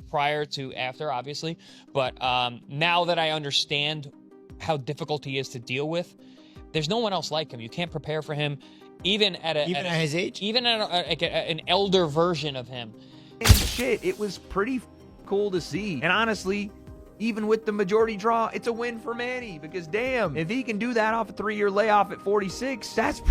prior to after, obviously. But now that I understand how difficult he is to deal with, there's no one else like him. You can't prepare for him, even at his age, even at an elder version of him. And shit, it was pretty cool to see. And honestly, even with the majority draw, it's a win for Manny, because damn, if he can do that off a 3-year layoff at 46, that's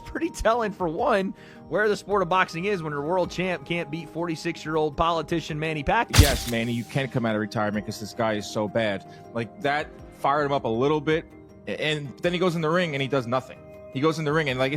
pretty telling, for one, where the sport of boxing is when your world champ can't beat 46-year-old politician Manny Pacquiao. Yes, Manny, you can come out of retirement because this guy is so bad. Like, that fired him up a little bit, and then he goes in the ring and he does nothing. He goes in the ring and, like,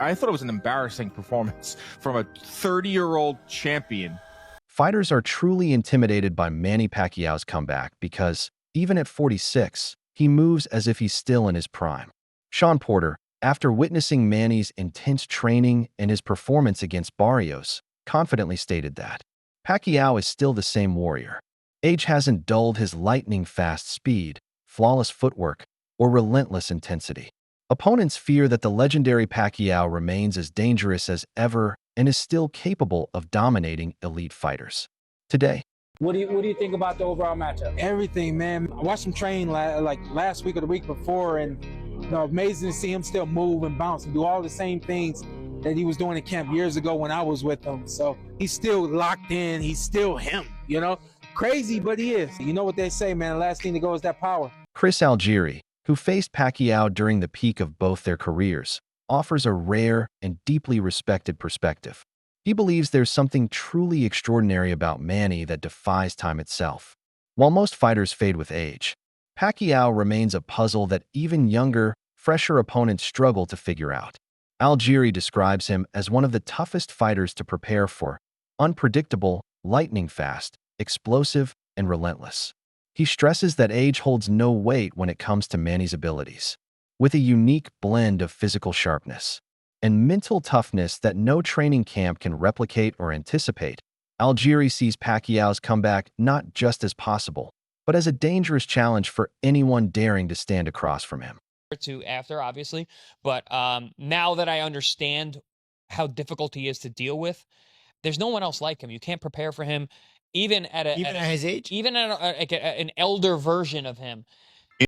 I thought it was an embarrassing performance from a 30-year-old champion. Fighters are truly intimidated by Manny Pacquiao's comeback because, even at 46, he moves as if he's still in his prime. Sean Porter, after witnessing Manny's intense training and his performance against Barrios, confidently stated that Pacquiao is still the same warrior. Age hasn't dulled his lightning-fast speed, flawless footwork, or relentless intensity. Opponents fear that the legendary Pacquiao remains as dangerous as ever and is still capable of dominating elite fighters. Today, what do you think about the overall matchup? Everything, man. I watched him train like last week or the week before, and amazing to see him still move and bounce and do all the same things that he was doing in camp years ago when I was with him. So he's still locked in. He's still him, Crazy, but he is. You know what they say, man. The last thing to go is that power. Chris Algieri, who faced Pacquiao during the peak of both their careers, offers a rare and deeply respected perspective. He believes there's something truly extraordinary about Manny that defies time itself. While most fighters fade with age, Pacquiao remains a puzzle that even younger, fresher opponents struggle to figure out. Algieri describes him as one of the toughest fighters to prepare for: unpredictable, lightning-fast, explosive, and relentless. He stresses that age holds no weight when it comes to Manny's abilities. With a unique blend of physical sharpness and mental toughness that no training camp can replicate or anticipate, Algieri sees Pacquiao's comeback not just as possible, but as a dangerous challenge for anyone daring to stand across from him. To after, obviously, but now that I understand how difficult he is to deal with, there's no one else like him. You can't prepare for him, even at his age, even at an elder version of him.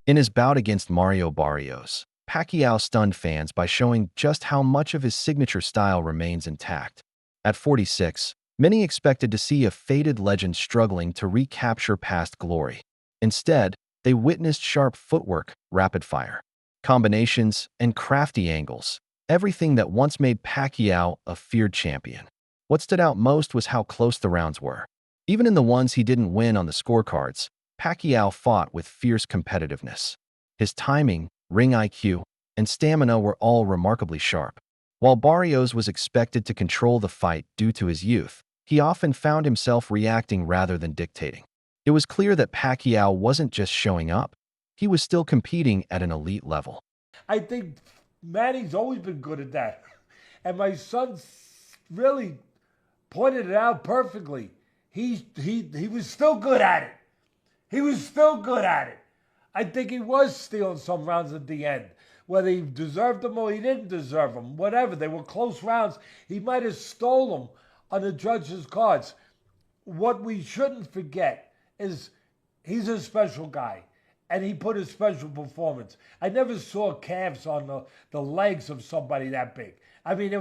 In his bout against Mario Barrios, Pacquiao stunned fans by showing just how much of his signature style remains intact. At 46, many expected to see a faded legend struggling to recapture past glory. Instead, they witnessed sharp footwork, rapid fire combinations, and crafty angles, everything that once made Pacquiao a feared champion. What stood out most was how close the rounds were. Even in the ones he didn't win on the scorecards, Pacquiao fought with fierce competitiveness. His timing, ring IQ, and stamina were all remarkably sharp. While Barrios was expected to control the fight due to his youth, he often found himself reacting rather than dictating. It was clear that Pacquiao wasn't just showing up, he was still competing at an elite level. I think Manny's always been good at that. And my son really pointed it out perfectly. He was still good at it. He was still good at it. I think he was stealing some rounds at the end. Whether he deserved them or he didn't deserve them, whatever. They were close rounds. He might have stole them on the judges' cards. What we shouldn't forget is he's a special guy. And he put a special performance. I never saw calves on the legs of somebody that big. I mean,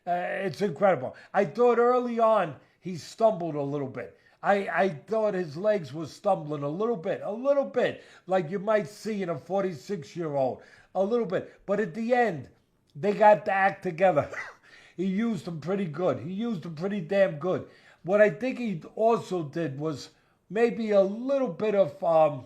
it's incredible. I thought early on he stumbled a little bit. I thought his legs were stumbling a little bit, like you might see in a 46-year-old, a little bit. But at the end, they got the act together. He used them pretty good. He used them pretty damn good. What I think he also did was maybe a little bit of, I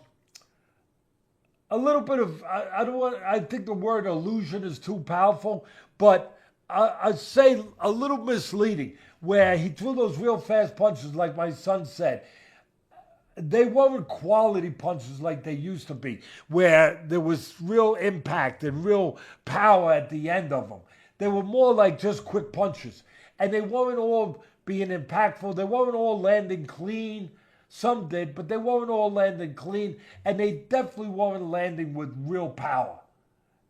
think the word illusion is too powerful, but I'd say a little misleading, where he threw those real fast punches like my son said. They weren't quality punches like they used to be, where there was real impact and real power at the end of them. They were more like just quick punches, and they weren't all being impactful. They weren't all landing clean. Some did, but they weren't all landing clean, and they definitely weren't landing with real power.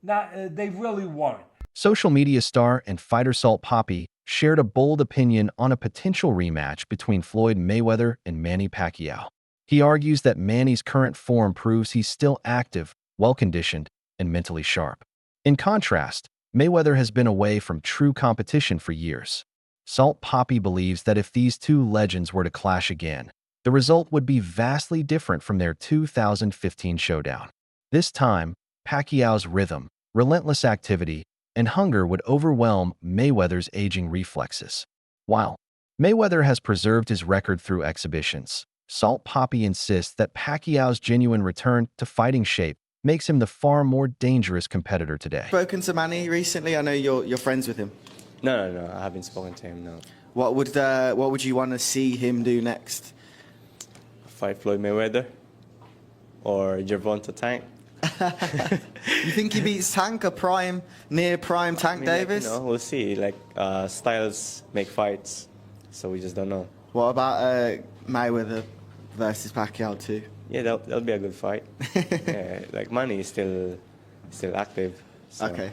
They really weren't. Social media star and fighter Salt Papi shared a bold opinion on a potential rematch between Floyd Mayweather and Manny Pacquiao. He argues that Manny's current form proves he's still active, well-conditioned, and mentally sharp. In contrast, Mayweather has been away from true competition for years. Salt Poppy believes that if these two legends were to clash again, the result would be vastly different from their 2015 showdown. This time, Pacquiao's rhythm, relentless activity, and hunger would overwhelm Mayweather's aging reflexes. While Mayweather has preserved his record through exhibitions, Salt Poppy insists that Pacquiao's genuine return to fighting shape makes him the far more dangerous competitor today. Spoken to Manny recently? I know you're friends with him. No, I haven't spoken to him, no. What would you want to see him do next? Fight Floyd Mayweather or Gervonta Tank. You think he beats Tank, near prime Tank Davis? We'll see. Styles make fights, so we just don't know. What about Mayweather versus Pacquiao too? Yeah, that'll be a good fight. Yeah, Manny is still active. So. Okay.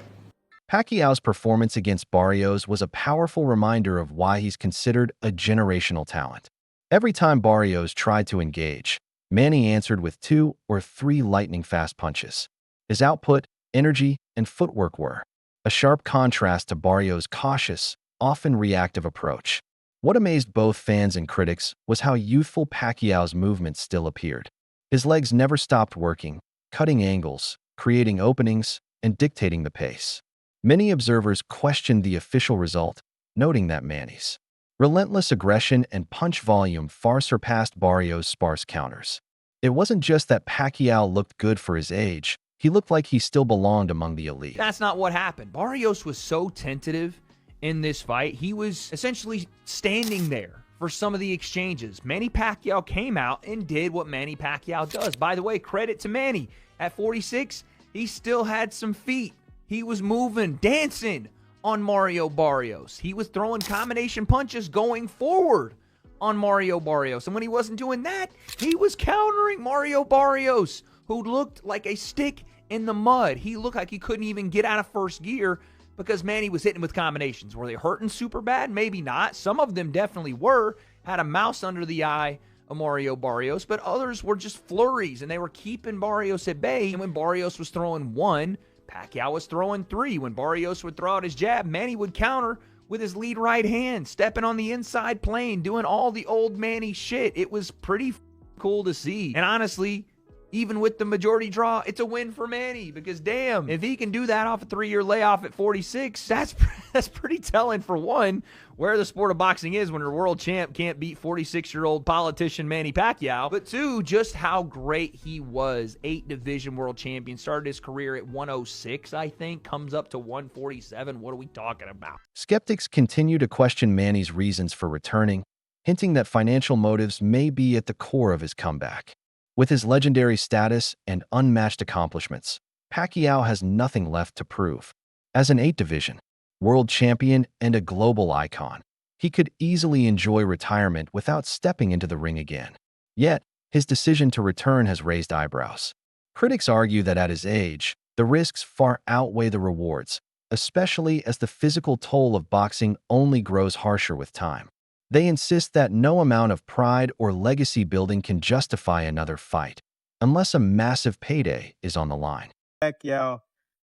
Pacquiao's performance against Barrios was a powerful reminder of why he's considered a generational talent. Every time Barrios tried to engage, Manny answered with 2 or 3 lightning-fast punches. His output, energy, and footwork were a sharp contrast to Barrios' cautious, often reactive approach. What amazed both fans and critics was how youthful Pacquiao's movements still appeared. His legs never stopped working, cutting angles, creating openings, and dictating the pace. Many observers questioned the official result, noting that Manny's relentless aggression and punch volume far surpassed Barrios' sparse counters. It wasn't just that Pacquiao looked good for his age, he looked like he still belonged among the elite. That's not what happened. Barrios was so tentative in this fight. He was essentially standing there for some of the exchanges. Manny Pacquiao came out and did what Manny Pacquiao does. By the way, credit to Manny. At 46, he still had some feet. He was moving, dancing on Mario Barrios. He was throwing combination punches going forward on Mario Barrios. And when he wasn't doing that, he was countering Mario Barrios, who looked like a stick in the mud. He looked like he couldn't even get out of first gear because Manny was hitting with combinations. Were they hurting super bad? Maybe not. Some of them definitely were. Had a mouse under the eye of Mario Barrios, but others were just flurries, and they were keeping Barrios at bay. And when Barrios was throwing 1, Pacquiao was throwing 3. When Barrios would throw out his jab, Manny would counter with his lead right hand, stepping on the inside plane, doing all the old Manny shit. It was pretty cool to see. And honestly, even with the majority draw, it's a win for Manny because, damn, if he can do that off a 3-year layoff at 46, that's pretty telling for one, where the sport of boxing is when your world champ can't beat 46-year-old politician Manny Pacquiao. But 2, just how great he was. 8-division world champion, started his career at 106, I think, comes up to 147. What are we talking about? Skeptics continue to question Manny's reasons for returning, hinting that financial motives may be at the core of his comeback. With his legendary status and unmatched accomplishments, Pacquiao has nothing left to prove. As an 8-division world champion and a global icon, he could easily enjoy retirement without stepping into the ring again. Yet, his decision to return has raised eyebrows. Critics argue that at his age, the risks far outweigh the rewards, especially as the physical toll of boxing only grows harsher with time. They insist that no amount of pride or legacy building can justify another fight, unless a massive payday is on the line. Pacquiao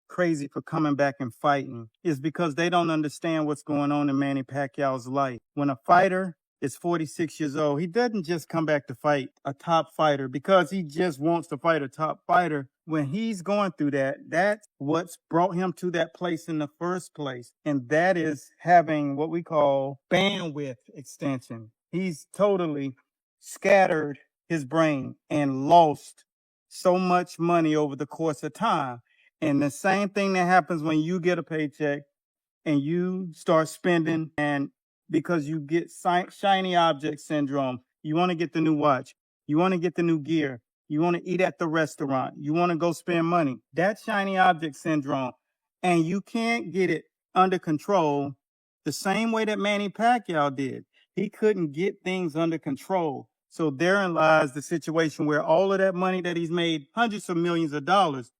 crazy for coming back and fighting is because they don't understand what's going on in Manny Pacquiao's life. When a fighter is 46 years old, he doesn't just come back to fight a top fighter because he just wants to fight a top fighter. When he's going through that, that's what's brought him to that place in the first place. And that is having what we call bandwidth extension. He's totally scattered his brain and lost so much money over the course of time. And the same thing that happens when you get a paycheck and you start spending, and because you get shiny object syndrome, you want to get the new watch, you want to get the new gear, you want to eat at the restaurant, you want to go spend money. That's shiny object syndrome. And you can't get it under control the same way that Manny Pacquiao did. He couldn't get things under control. So therein lies the situation where all of that money that he's made, hundreds of millions of dollars,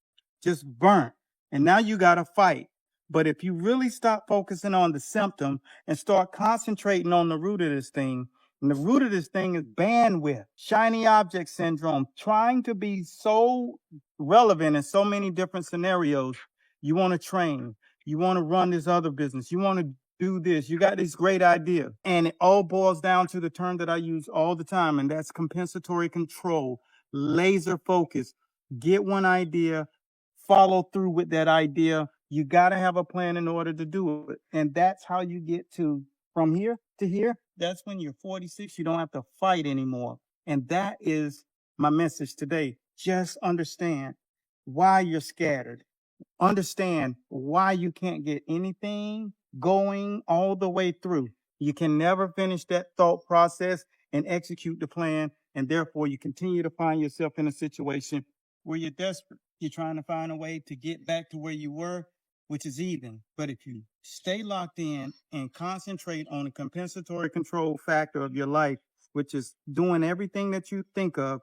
just burnt. And now you got to fight. But if you really stop focusing on the symptom and start concentrating on the root of this thing, and the root of this thing is bandwidth, shiny object syndrome, trying to be so relevant in so many different scenarios. You want to train, you want to run this other business, you want to do this, you got this great idea. And it all boils down to the term that I use all the time, and that's compensatory control, laser focus. Get one idea, follow through with that idea. You got to have a plan in order to do it. And that's how you get to from here to here. That's when you're 46, you don't have to fight anymore. And that is my message today. Just understand why you're scattered. Understand why you can't get anything going all the way through. You can never finish that thought process and execute the plan. And therefore, you continue to find yourself in a situation where you're desperate. You're trying to find a way to get back to where you were, which is even. But if you stay locked in and concentrate on the compensatory control factor of your life, which is doing everything that you think of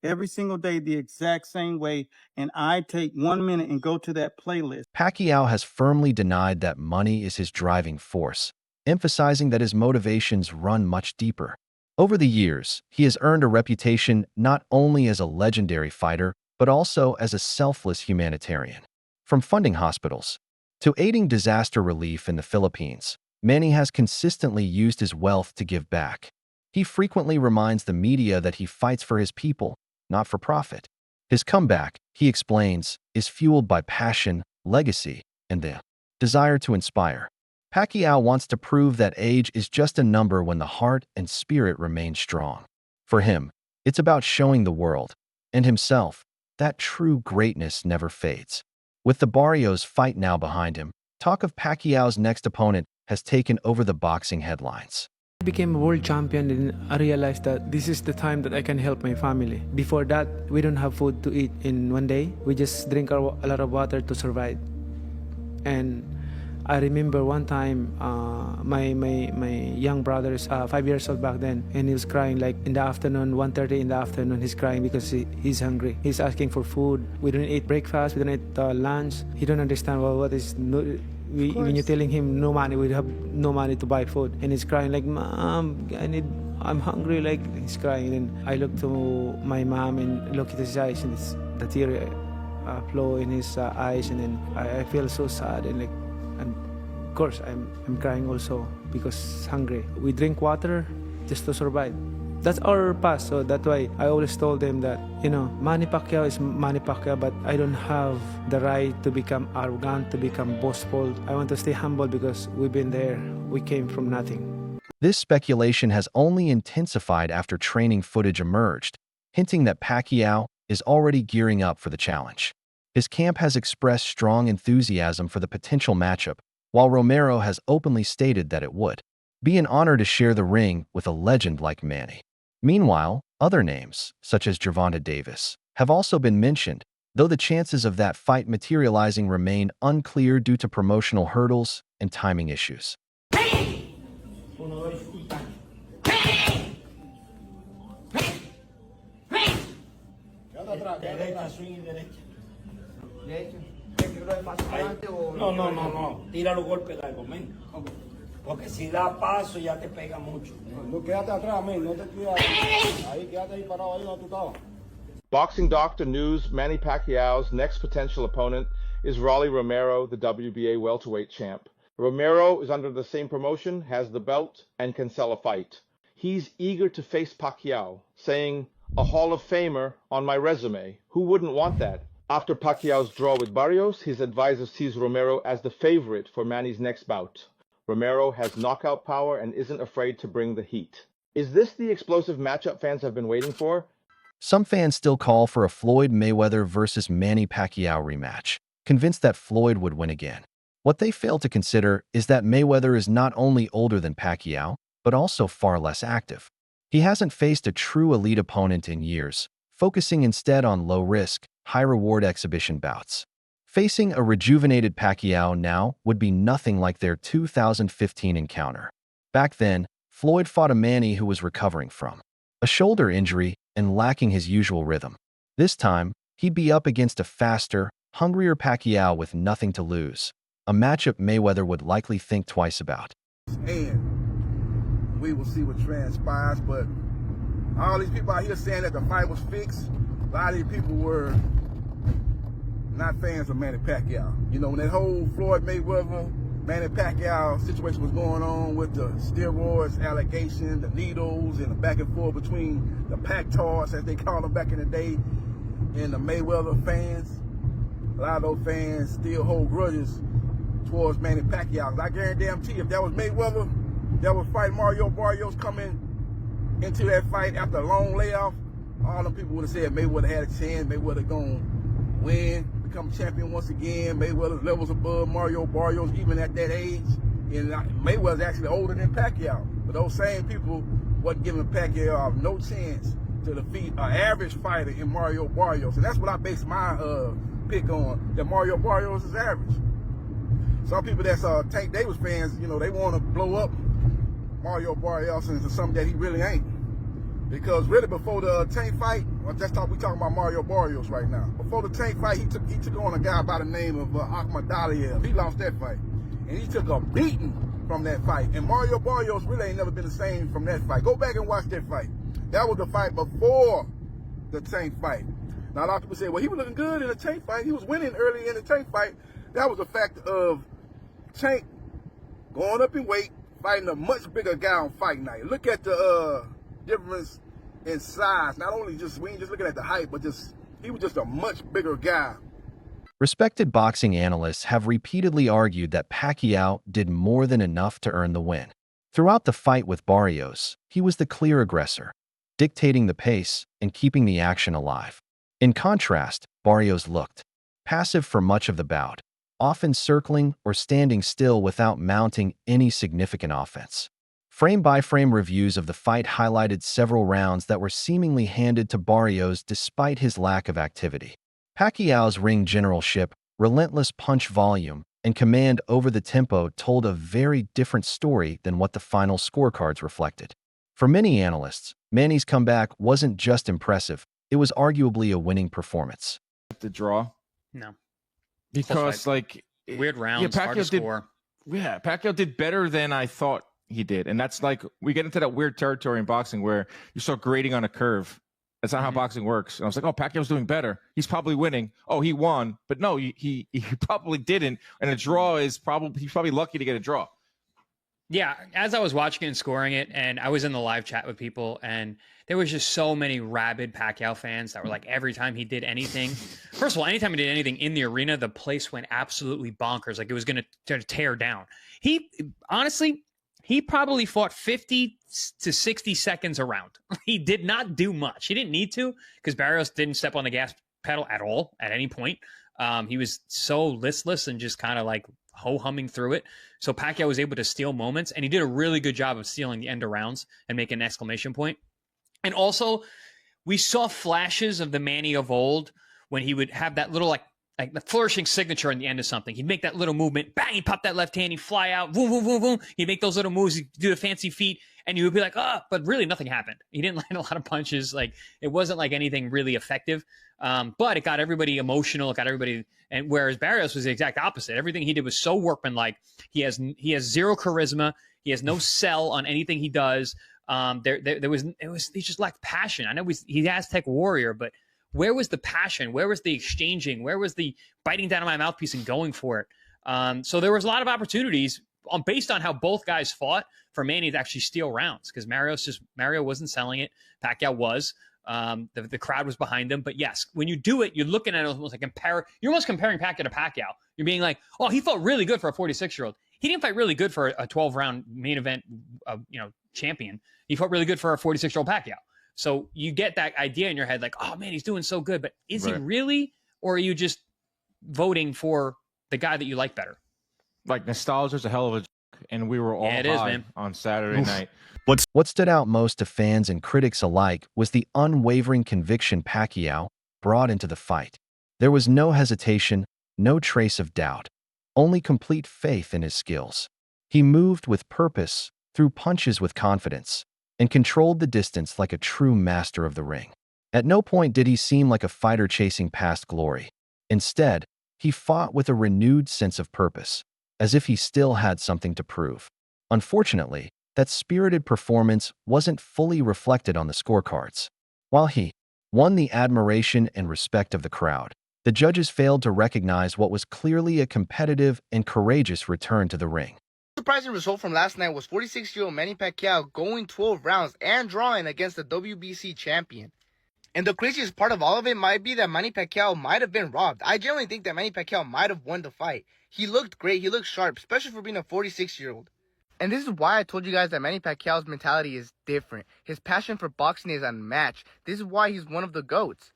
every single day the exact same way, and I take 1 minute and go to that playlist. Pacquiao has firmly denied that money is his driving force, emphasizing that his motivations run much deeper. Over the years, he has earned a reputation not only as a legendary fighter, but also as a selfless humanitarian. From funding hospitals to aiding disaster relief in the Philippines, Manny has consistently used his wealth to give back. He frequently reminds the media that he fights for his people, not for profit. His comeback, he explains, is fueled by passion, legacy, and the desire to inspire. Pacquiao wants to prove that age is just a number when the heart and spirit remain strong. For him, it's about showing the world, and himself, that true greatness never fades. With the Barrios fight now behind him, talk of Pacquiao's next opponent has taken over the boxing headlines. I became a world champion and I realized that this is the time that I can help my family. Before that, we don't have food to eat in one day. We just drink a lot of water to survive. And I remember one time, my young brother is 5 years old back then, and he was crying like in the afternoon, 1:30 in the afternoon. He's crying because he's hungry. He's asking for food. We don't eat breakfast. We don't eat lunch. He don't understand what is. When you're telling him no money, we have no money to buy food, and he's crying like, "Mom, I'm hungry." Like he's crying, and I look to my mom and look at his eyes, and it's the tear flow in his eyes, and then I feel so sad and like. And of course, I'm crying also because hungry. We drink water just to survive. That's our past, so that's why I always told them that, Manny Pacquiao is Manny Pacquiao, but I don't have the right to become arrogant, to become boastful. I want to stay humble because we've been there. We came from nothing. This speculation has only intensified after training footage emerged, hinting that Pacquiao is already gearing up for the challenge. His camp has expressed strong enthusiasm for the potential matchup, while Romero has openly stated that it would be an honor to share the ring with a legend like Manny. Meanwhile, other names, such as Gervonta Davis, have also been mentioned, though the chances of that fight materializing remain unclear due to promotional hurdles and timing issues. No. Tira los golpes largos, men. Porque si da paso ya te pega mucho. No, quédate atrás, men. No te tiras ahí. Quédate ahí parado ahí donde tú estabas. Boxing Doctor News, Manny Pacquiao's next potential opponent is Rolly Romero, the WBA welterweight champ. Romero is under the same promotion, has the belt, and can sell a fight. He's eager to face Pacquiao, saying, "A Hall of Famer on my resume. Who wouldn't want that?" After Pacquiao's draw with Barrios, his advisor sees Romero as the favorite for Manny's next bout. Romero has knockout power and isn't afraid to bring the heat. Is this the explosive matchup fans have been waiting for? Some fans still call for a Floyd Mayweather versus Manny Pacquiao rematch, convinced that Floyd would win again. What they fail to consider is that Mayweather is not only older than Pacquiao, but also far less active. He hasn't faced a true elite opponent in years, focusing instead on low-risk, high-reward exhibition bouts. Facing a rejuvenated Pacquiao now would be nothing like their 2015 encounter. Back then, Floyd fought a Manny who was recovering from a shoulder injury and lacking his usual rhythm. This time, he'd be up against a faster, hungrier Pacquiao with nothing to lose. a matchup Mayweather would likely think twice about. And we will see what transpires, but all these people out here saying that the fight was fixed, a lot of these people were not fans of Manny Pacquiao. You know, when that whole Floyd Mayweather, Manny Pacquiao situation was going on with the steroids allegation, the needles, and the back and forth between the Pac-Tars, as they called them back in the day, and the Mayweather fans, a lot of those fans still hold grudges towards Manny Pacquiao. I guarantee if that was Mayweather that was fighting Mario Barrios coming into that fight after a long layoff, all them people would have said Mayweather had a chance, Mayweather gonna win, become champion once again. Mayweather's levels above Mario Barrios even at that age. And Mayweather's actually older than Pacquiao. But those same people wasn't giving Pacquiao no chance to defeat an average fighter in Mario Barrios. And that's what I base my pick on, that Mario Barrios is average. Some people that's Tank Davis fans, you know, they want to blow up Mario Barrios into something that he really ain't. Because really before the Tank fight, we talking about Mario Barrios right now. Before the Tank fight, he took on a guy by the name of Ahmad Daliev. He lost that fight. And he took a beating from that fight. And Mario Barrios really ain't never been the same from that fight. Go back and watch that fight. That was the fight before the Tank fight. Now a lot of people say, well, he was looking good in the Tank fight. He was winning early in the Tank fight. That was a fact of Tank going up in weight, fighting a much bigger guy on fight night. Look at the difference in size. Not only we ain't just looking at the height, but he was just a much bigger guy. Respected boxing analysts have repeatedly argued that Pacquiao did more than enough to earn the win. Throughout the fight with Barrios, he was the clear aggressor, dictating the pace and keeping the action alive. In contrast, Barrios looked passive for much of the bout, often circling or standing still without mounting any significant offense. Frame-by-frame reviews of the fight highlighted several rounds that were seemingly handed to Barrios despite his lack of activity. Pacquiao's ring generalship, relentless punch volume, and command over the tempo told a very different story than what the final scorecards reflected. For many analysts, Manny's comeback wasn't just impressive, it was arguably a winning performance. The draw? No. Because, like... Weird rounds, hard to score. Yeah, Pacquiao did better than I thought he did. And that's like, we get into that weird territory in boxing where you start grading on a curve. That's not how boxing works. And I was like, oh, Pacquiao's doing better. He's probably winning. Oh, he won. But no, he probably didn't. And a draw is he's probably lucky to get a draw. Yeah, as I was watching it and scoring it, and I was in the live chat with people, and there was just so many rabid Pacquiao fans that were like, every time he did anything, first of all, anytime he did anything in the arena, the place went absolutely bonkers. Like it was going to tear down. Honestly, he probably fought 50 to 60 seconds a round. He did not do much. He didn't need to because Barrios didn't step on the gas pedal at all at any point. He was so listless and just kind of like ho-humming through it. So Pacquiao was able to steal moments, and he did a really good job of stealing the end of rounds and making an exclamation point. And also, we saw flashes of the Manny of old when he would have that little like the flourishing signature in the end of something. He'd make that little movement, bang, he'd pop that left hand, he'd fly out, boom, boom, boom, boom. He'd make those little moves, he'd do the fancy feet, and you would be like, but really nothing happened. He didn't land a lot of punches. Like it wasn't like anything really effective. But it got everybody emotional. It got everybody, and whereas Barrios was the exact opposite. Everything he did was so workmanlike. He has zero charisma. He has no sell on anything he does. He just lacked passion. I know he's Aztec warrior, but where was the passion? Where was the exchanging? Where was the biting down on my mouthpiece and going for it? So there was a lot of opportunities based on how both guys fought for Manny to actually steal rounds because Mario wasn't selling it. Pacquiao was. The crowd was behind him. But yes, when you do it, you're looking at it almost like you're almost comparing Pacquiao to Pacquiao. You're being like, oh, he fought really good for a 46-year-old. He didn't fight really good for a 12-round main event, champion. He fought really good for a 46-year-old Pacquiao. So you get that idea in your head, like, oh man, he's doing so good. But is he really, or are you just voting for the guy that you like better? Like nostalgia is a hell of a joke, and we were all high on Saturday night. What stood out most to fans and critics alike was the unwavering conviction Pacquiao brought into the fight. There was no hesitation, no trace of doubt, only complete faith in his skills. He moved with purpose, threw punches with confidence, and controlled the distance like a true master of the ring. At no point did he seem like a fighter chasing past glory. Instead, he fought with a renewed sense of purpose, as if he still had something to prove. Unfortunately, that spirited performance wasn't fully reflected on the scorecards. While he won the admiration and respect of the crowd, the judges failed to recognize what was clearly a competitive and courageous return to the ring. Surprising result from last night was 46-year-old Manny Pacquiao going 12 rounds and drawing against the WBC champion. And the craziest part of all of it might be that Manny Pacquiao might have been robbed. I generally think that Manny Pacquiao might have won the fight. He looked great. He looked sharp, especially for being a 46-year-old. And this is why I told you guys that Manny Pacquiao's mentality is different. His passion for boxing is unmatched. This is why he's one of the GOATs.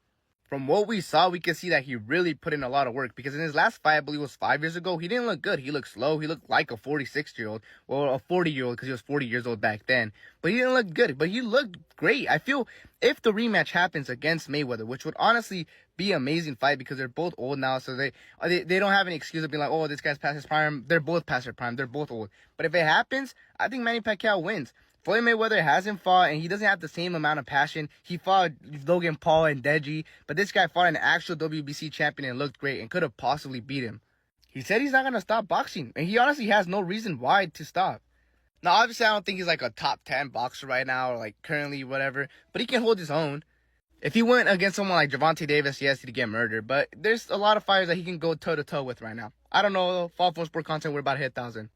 From what we saw, we can see that he really put in a lot of work, because in his last fight, I believe it was 5 years ago, he didn't look good. He looked slow. He looked like a 46-year-old, or a 40-year-old, because he was 40 years old back then. But he didn't look good, but he looked great. I feel if the rematch happens against Mayweather, which would honestly be an amazing fight, because they're both old now, so they don't have any excuse of being like, oh, this guy's past his prime. They're both past their prime. They're both old. But if it happens, I think Manny Pacquiao wins. Floyd Mayweather hasn't fought, and he doesn't have the same amount of passion. He fought Logan Paul and Deji, but this guy fought an actual WBC champion and looked great and could have possibly beat him. He said he's not going to stop boxing, and he honestly has no reason why to stop. Now, obviously, I don't think he's like a top 10 boxer right now, or like currently whatever, but he can hold his own. If he went against someone like Gervonta Davis, yes, he'd get murdered, but there's a lot of fighters that he can go toe-to-toe with right now. I don't know, though. Fall for Sport content, we're about to hit 1,000.